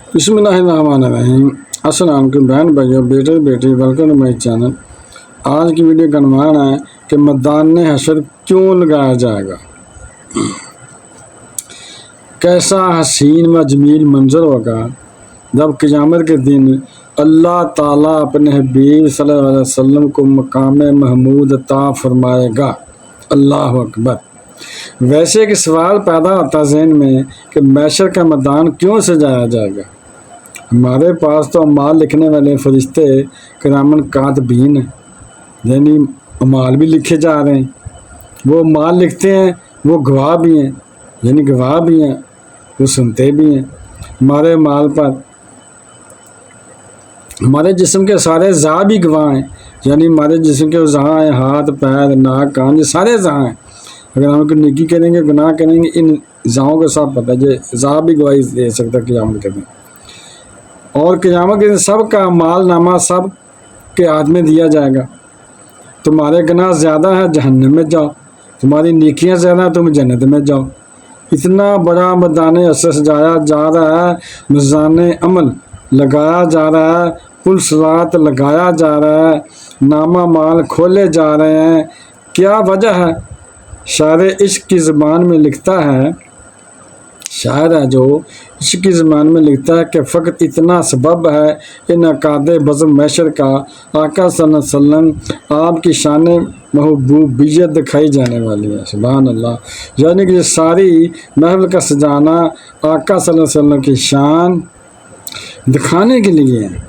बिस्मिल्लाहिर्रहमानिर्रहीम। अस्सलाम वालेकुम बहन भाइयों, बेटे बेटी, वेलकम टू माई चैनल। आज की वीडियो का अनुमान है कि मैदान हशर क्यों लगाया जाएगा। कैसा हसीन व जमील मंजर होगा जब क़यामत के दिन अल्लाह ताला अपने हबीब सल्लल्लाहु अलैहि वसल्लम को मकाम महमूद अता फरमाएगा। अल्लाह अकबर। वैसे कि सवाल पैदा होता ज़हन में कि मैशर का मैदान क्यों सजाया जाएगा। हमारे पास तो अमाल लिखने वाले फरिश्ते किरामन कातिबीन हैं, यानी अमाल भी लिखे जा रहे हैं। वो अमाल लिखते हैं, वो गवाह भी हैं, यानी गवाह भी हैं, वो सुनते भी हैं। हमारे अमाल पर हमारे जिस्म के सारे ज़ा भी गवाह हैं, यानी हमारे जिस्म के ज़ा हैं, हाथ पैर नाक कान, ये सारे ज़ा हैं। अगर हम कोई नेकी करेंगे गुनाह करेंगे, इन ज़ाओं को सब पता है, ये ज़ा भी गवाही दे सकता है क़यामत के दिन। और क़यामत के दिन सब का माल नामा सब के हाथ में दिया जाएगा। तुम्हारे गुनाह ज़्यादा है, जहन्नम में जाओ। तुम्हारी नेकियां ज़्यादा है, तुम जन्नत में जाओ। इतना बड़ा मैदान हशर सजाया जा रहा है, मिज़ान अमल लगाया जा रहा है, पुल सरात लगाया जा रहा है, नामा माल खोले जा रहे हैं। क्या वजह है? शायर इश्क की ज़बान में लिखता है, शायर है जो इश्क की ज़बान में लिखता है कि फ़कत इतना सबब है इन अकादे बज़म मैशर का आका सल्लल्लाहु अलैहि वसल्लम आपकी शान महबूबियत दिखाई जाने वाली है। सुभान अल्लाह। यानी कि सारी महफिल का सजाना आका सल्लल्लाहु अलैहि वसल्लम की शान दिखाने के लिए है।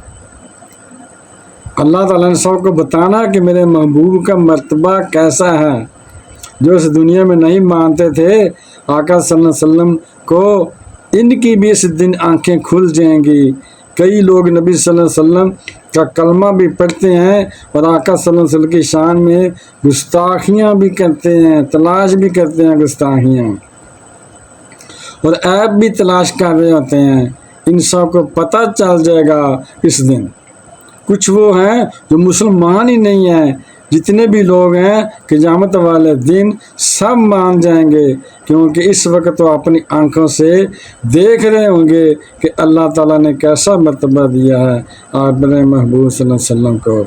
अल्लाह ताला ने सबको बताना कि मेरे महबूब का मर्तबा कैसा है। जो इस दुनिया में नहीं मानते थे आका सल्लल्लाहु अलैहि वसल्लम को, इनकी भी इस दिन आंखें खुल जाएंगी। कई लोग नबी सल्लल्लाहु अलैहि वसल्लम का कलमा भी पढ़ते हैं और आका सल्लल्लाहु अलैहि वसल्लम की शान में गुस्ताखियाँ भी करते हैं, तलाश भी करते हैं गुस्ताखियाँ, और ऐब भी तलाश कर रहे होते हैं। इन सब को पता चल जाएगा इस दिन। कुछ वो हैं जो मुसलमान ही नहीं हैं, जितने भी लोग हैं क़यामत वाले दिन सब मान जाएंगे, क्योंकि इस वक्त तो अपनी आंखों से देख रहे होंगे कि अल्लाह ताला ने कैसा मर्तबा दिया है अपने महबूब सल्लल्लाहु अलैहि वसल्लम को।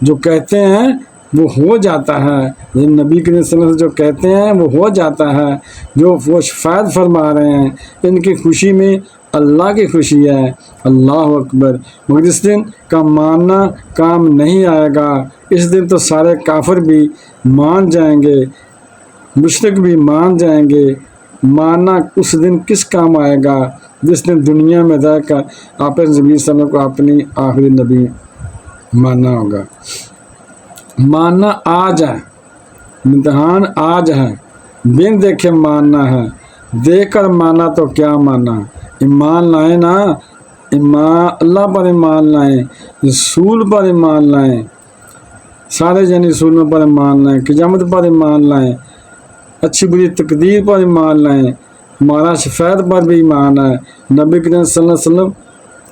जो कहते हैं वो हो जाता है, ये नबी करीम सल्लल्लाहु अलैहि वसल्लम जो कहते हैं वो हो जाता है। जो वो शफाअत फरमा रहे हैं, इनकी खुशी में अल्लाह की खुशी है। अल्लाह अकबर। मगर इस दिन का मानना काम नहीं आएगा। इस दिन तो सारे काफिर भी मान जाएंगे, मुशरिक भी मान जाएंगे। मानना उस दिन किस काम आएगा जिस दिन दुनिया में रहकर आप नबी सल्लल्लाहु को अपनी आखिरी नबी मानना होगा। मानना आज है, इम्तिहान आज है, बिन देखे मानना है। देख कर माना तो क्या माना। ईमान लाए ना, ईमान अल्लाह पर ईमान लाएँ, रसूल पर ईमान लाएँ, सारे जन रसूलों पर ईमान लाएँ, क़यामत पर ईमान लाएँ, अच्छी बुरी तकदीर पर ईमान लाएँ। हमारा शफाअत पर भी ईमान है, नबी करीम सल्लल्लाहु अलैहि वसल्लम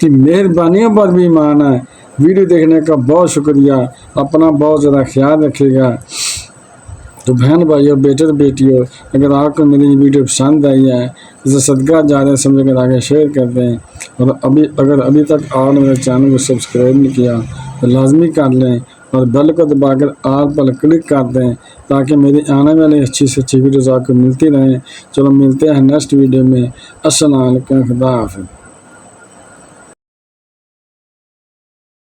की मेहरबानियों पर भी ईमान है। वीडियो देखने का बहुत शुक्रिया। अपना बहुत ज़्यादा ख्याल रखिएगा। तो बहन भाइयों, बेटे बेटियों, अगर आपको मेरी वीडियो पसंद आई है इसे सदका जा रहे समझ कर आगे शेयर कर दें। और अगर अभी तक आपने मेरे चैनल को सब्सक्राइब नहीं किया तो लाजमी कर लें और बेल को दबाकर आल पर क्लिक कर दें, ताकि मेरी आने वाली अच्छी से अच्छी वीडियोज़ आपको मिलती रहें। चलो मिलते हैं नेक्स्ट वीडियो में। अस्सलाम वालेकुम, खुदा हाफ़िज़।